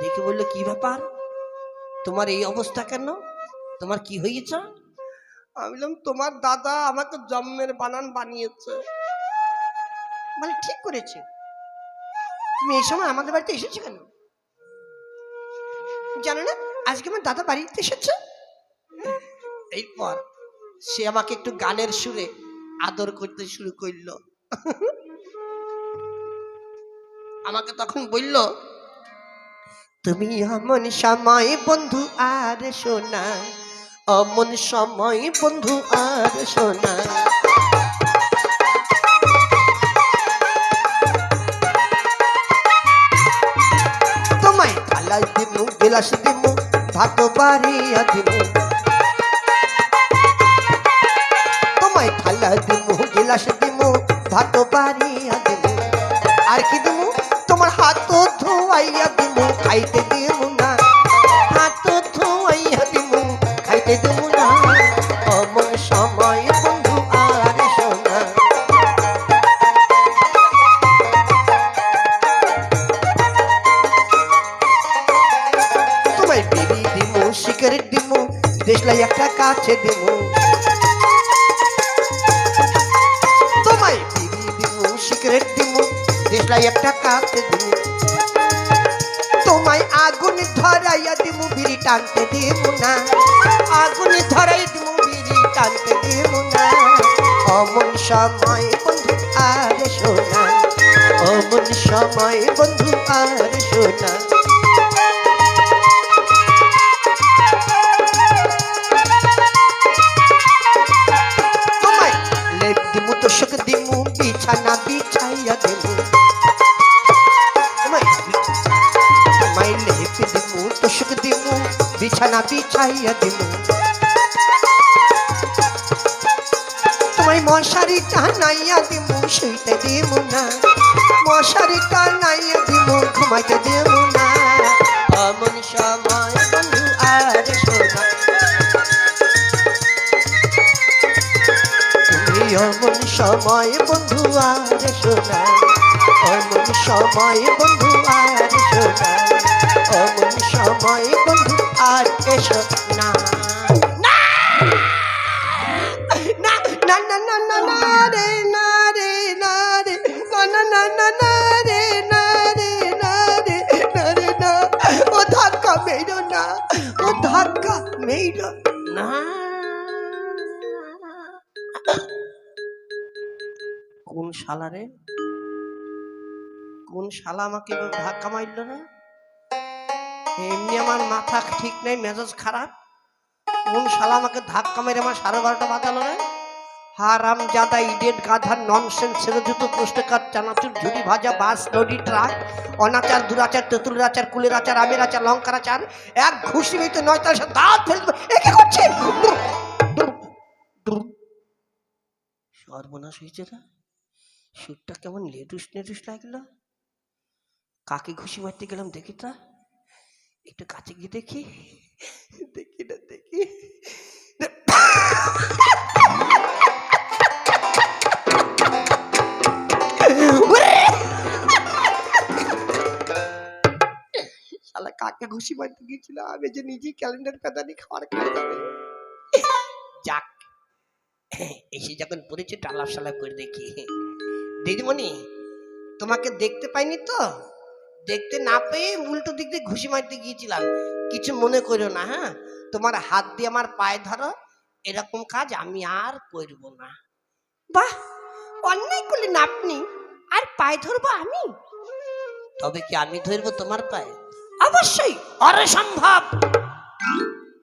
দেখে বললো কি ব্যাপার, তোমার এই অবস্থা কেন, তোমার কি হয়েছে? আমি বললাম তোমার দাদা আমাকে জন্মের বানান বানিয়েছে। মানে ঠিক করেছে, তুমি এই সময় আমাদের বাড়িতে এসেছো কেন জানো না? আজকে আমার দাদা বাড়িতে এসেছে। এরপর সে আমাকে একটু গানের সুরে আদর করতে শুরু করলো। আমাকে তখন বলল, তুমি এমন সময় বন্ধু আর শোনা, অমন সময় বন্ধু আর শোনা। তোমায় থালা দিমু, গিলাস দিমু, ভাত বাড়িয়া দিমু। তোমায় থালা দিমু, গিলাস দিমু, ভাত বাড়িয়া দিমু। আর কি দিমু? তোমার হাত ধোয়াইয়া দিমু, খাইতে দিমু না। হাত ধোয়াইয়া দিমু, খাইতে দিমু না। অমন সময় বন্ধু আর শোনা। তোমায় বিড়ি দিমু, সিগারেট দিমু, দেশলাই একটা কাছে দিমু। তোমায় বিড়ি দিমু, সিগারেট দিমু, দেশলাই একটা কাছে দিমু। তোমায় আগুন ধরাইয়া দিমু, বিড়ি টানতে দিমু না। আগুন ধরাই দিমু, বিড়ি টানতে দিমু না। অমন সময় বন্ধু আর শোনা, অমন সময় বন্ধু আর শোনা। তোমায় লেপ দিমু, তোষক দিমু, বিছানা বিছাইয়া দিমু। তোমায় লেপ দিমু, তোষক দিমু, বিছানা বিছাইয়া দিমু। তোমায় মশারি টানাইয়া দিমু, শুইতে দিমু না। মশারি টানাইয়া দিমু, ঘুমাইতে দিমু না। অমন সময় বন্ধু আর শোনা। তুমি অমন সময় বন্ধু আর শোনা, অমন সময় বন্ধু আর শোনা, অমন সময় বন্ধু আর এসো না। কোন শালা রে, কোন শালা আমাকে ধাক্কা মারল রে? এমনি আমার মাথা ঠিক নেই, মেজাজ খারাপ। কোন শালা আমাকে ধাক্কা মেরে আমার 12:30 বাজালো রে? হারাম জাদা, ইডিয়েট, গাধা, ননসেন্স, ছেড়ে জুতো, পোস্টকার, চানাচুর, ঝুড়ি ভাজা, বাস, লরি, ট্রাক, অনাচার, দুরাচার, তেঁতুলের আচার, কুলের আচার, আমের আচার, লঙ্কার আচার, এক ঘুষি মেয়েতে 9 দাঁত ফেলবে। একে করছে সর্বনাশ হয়েছে রে। সুরটা কেমন লেটুস নেটুস লাগলো। কাকে ঘুষি মারতে গেলাম দেখি তা, একটু কাছে গিয়ে দেখি, দেখি না দেখি। শালা কাকে ঘুষি মারতে গিয়েছিল, আমি যে নিজে ক্যালেন্ডার পেদানি খাওয়ার খেয়ে যাবে। যাক, এসে যখন পড়েছে টালাপ সালাপ করে দেখি। দিদিমণি, তোমাকে দেখতে পাইনি তো, দেখতে না পেয়ে উল্টো দিক দিয়ে ঘুষি মারতে গিয়েছিলাম, কিছু মনে করো না। হ্যাঁ, তোমার হাত দিয়ে আমার পায়ে ধরো, এরকম কাজ আমি আর করব না। বাহ, অন্যায় করলেন আপনি, আর পায়ে ধরবো আমি? তবে কি আমি ধরবো তোমার পায়ে? অবশ্যই, আরে সম্ভব।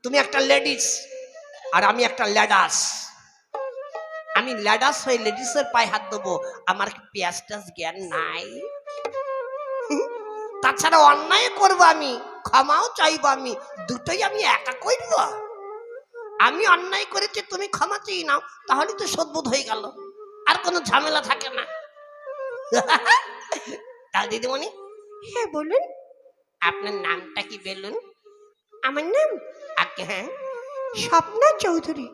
তুমি একটা লেডিস আর আমি একটা ল্যাডাস। আমি ল্যাডাস হয়ে লেডিসের পায়ে হাত দেবো, আমার কি পেঁয়াজ টাজ জ্ঞান নাই? তাছাড়া অন্যায় করবো আমি, ক্ষমাও চাইবো আমি, দুটোই আমি একা করব। আমি অন্যায় করেছি, তুমি ক্ষমা চেয়ে নাও, তাহলে তো সদ্বোধ হয়ে গেল, আর কোনো ঝামেলা থাকে না। তা দিদিমণি, হ্যাঁ বলুন, আপনার নামটা কি বলুন? আমার নাম? হ্যাঁ, স্বপ্না চৌধুরী।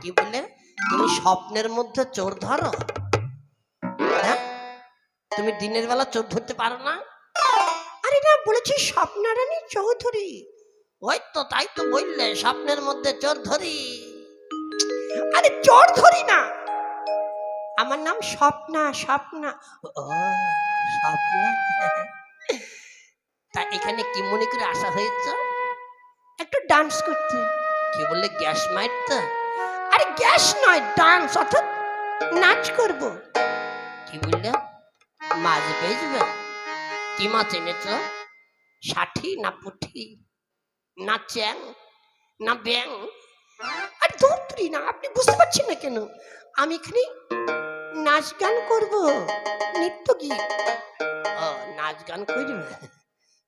কি বললেন? তুমি স্বপ্নের মধ্যে চোর ধরো? হ্যাঁ, তুমি দিনের বেলা চোর ধরতে পারো না? আরে না, বলেছি স্বপ্নারানী চৌধুরী। ওই তো, তাই তো বললে, স্বপ্নের মধ্যে চোর ধরি। আরে চোর ধরি না, আমার নাম স্বপ্না। স্বপ্না, ও স্বপ্না। তা এখানে কি মনে করে আসা হয়েছে? একটু ডান্স করতে। কি বললে, গ্যাস মারতে? আরে গ্যাস নয়, ডান্স, অর্থাৎ নাচ করব। কি বললে, মাছ বেচবে? কি মাছ এনেছ? ষাঠি না পুঠি না চ্যাং না ব্যাং? আর ধরতুরি না, আপনি বুঝতে পারছেন না কেন? আমি এখানে নাচ গান করব, নৃত্য গীত। ও নাচ গান করবে,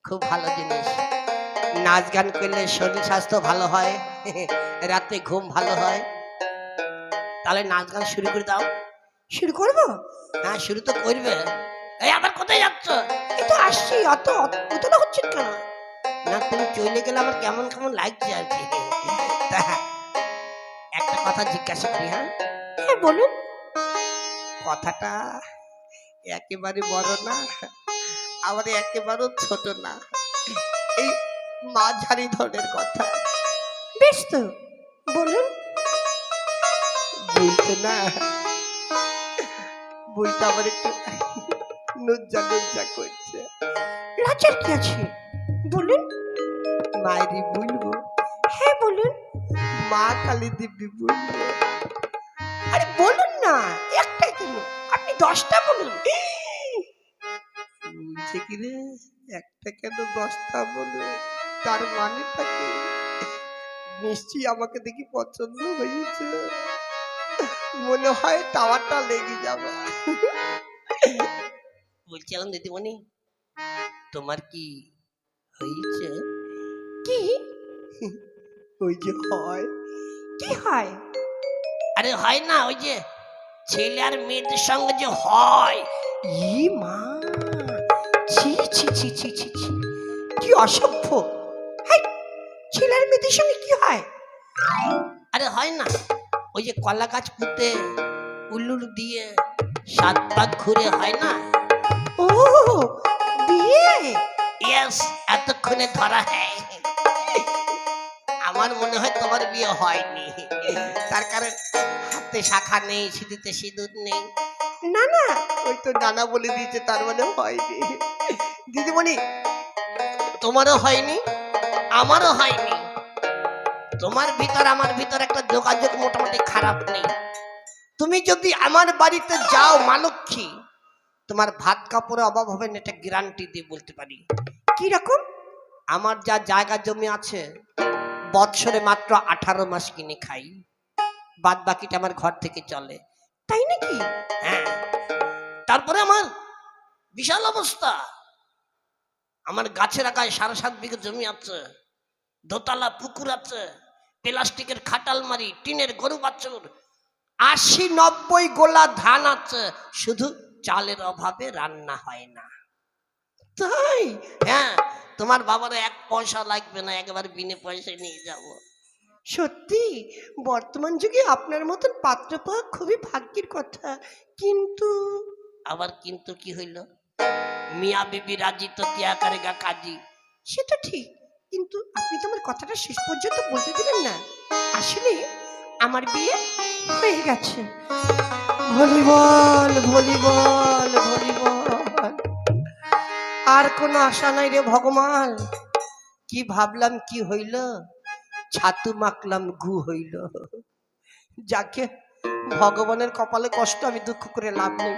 খুব ভালো জিনিস। নাচ গান করলে শরীর স্বাস্থ্য ভালো হয়, রাতে ঘুম ভালো হয়। তাহলে নাচ গান শুরু করে দাও। শুরু করব? হ্যাঁ শুরু তো করবে। এই আবার কোথায় যাচ্ছ? এই তো আসছি। অত উতলা হচ্ছে কেন? না তুমি চলে গেলে আমার কেমন কেমন লাগছে আর কি। একটা কথা জিজ্ঞাসা করি। হ্যাঁ হ্যাঁ বলুন। কথাটা একেবারে বড় না, আবার একেবারে ছোট না, এই মাঝারি ধরনের কথা। বেশ তো বলুন। বলতে না, বলতে আবার একটু লজ্জা লজ্জা করছে। লজ্জার কি আছে, বলুন। মায়েরি বলবো? হ্যাঁ বলুন। মা কালী দিব্যি বলবো? আরে বলুন না, একটা কেন, আপনি 10টা বলুন। বলছে কি রে, একটা কেন 10টা বলে? তার মানেটা কি? নিশ্চয়ই আমাকে দেখি পছন্দ হয়েছে, মনে হয় টাওয়ারটা লেগে যাবে। বলছিলাম দিদিমণি, তোমার কি হয়েছে? কি? ওই যে হয়। কি হয়? আরে হয় না, ওই যে ছেলে আর মেয়েদের সঙ্গে যে হয়। ই মা, ছি ছি ছি ছি ছি ছি, কি অসভ্য। ছেলে আর মেয়েদের সঙ্গে কি হয়? আরে হয় না, ওই যে কলা গাছ পুঁতে উল্লুর দিয়ে 7 পাক ঘুরে হয় না? ও বিয়ে? ইয়েস, এতক্ষণে ধরা হ্যায়। আমার মনে হয় তোমার বিয়ে হয়নি, তার কারণ হাতে শাখা নেই, সিঁদুরতে সিঁদুর নেই। না না, ওই তো নানা বলে দিয়েছে, তার মানে হয়নি। দিদিমণি, তোমারও হয়নি, আমারও হয়নি। তোমার ভিতর আমার ভিতর একটা যোগাযোগ মোটামুটি খারাপ নেই। তুমি যদি আমার বাড়িতে যাও মা লক্ষ্মী, তোমার ভাত কাপড়ে অভাব হবে না, এটা গ্যারান্টি দিয়ে বলতে পারি। কি রকম? আমার যা জায়গা জমি আছে, বৎসরে মাত্র 18 মাস কিনে খাই, বাদ বাকিটা আমার ঘর থেকে চলে। তাই নাকি? হ্যাঁ। তারপরে আমার বিশাল অবস্থা, আমার গাছের আগায় 7.5 বিঘা জমি আছে, দোতলা পুকুর আছে, প্লাস্টিকের খাটাল মারি, টিনের গরু বাছুর, 80-90 গোলা ধান আছে, শুধু চালের অভাবে রান্না হয় না। তাই? হ্যাঁ, তোমার বাবার 1 পয়সা লাগবে না, একবার বিনে পয়সায় নিয়ে যাব। সত্যি বর্তমান যুগে আপনার মতন পাত্র পাওয়া খুবই ভাগ্যের কথা। কিন্তু আবার কিন্তু কি হইল? মিয়া বিবি রাজি তো কিয়া করেগা কাজী। সেটা ঠিক, কিন্তু আপনি তো আমার কথাটা শেষ পর্যন্ত বলতে দিলেন না। আসলে আমার বিয়ে হয়ে গেছে। ভলিবল ভলিবল ভলিবল, আর কোনো আশা নাই রে ভগবান। কি ভাবলাম কি হইল, ছাতু মাখলাম গু হইল। যাকে ভগবানের কপালে কষ্ট, আমি দুঃখ করে লাভ নেই।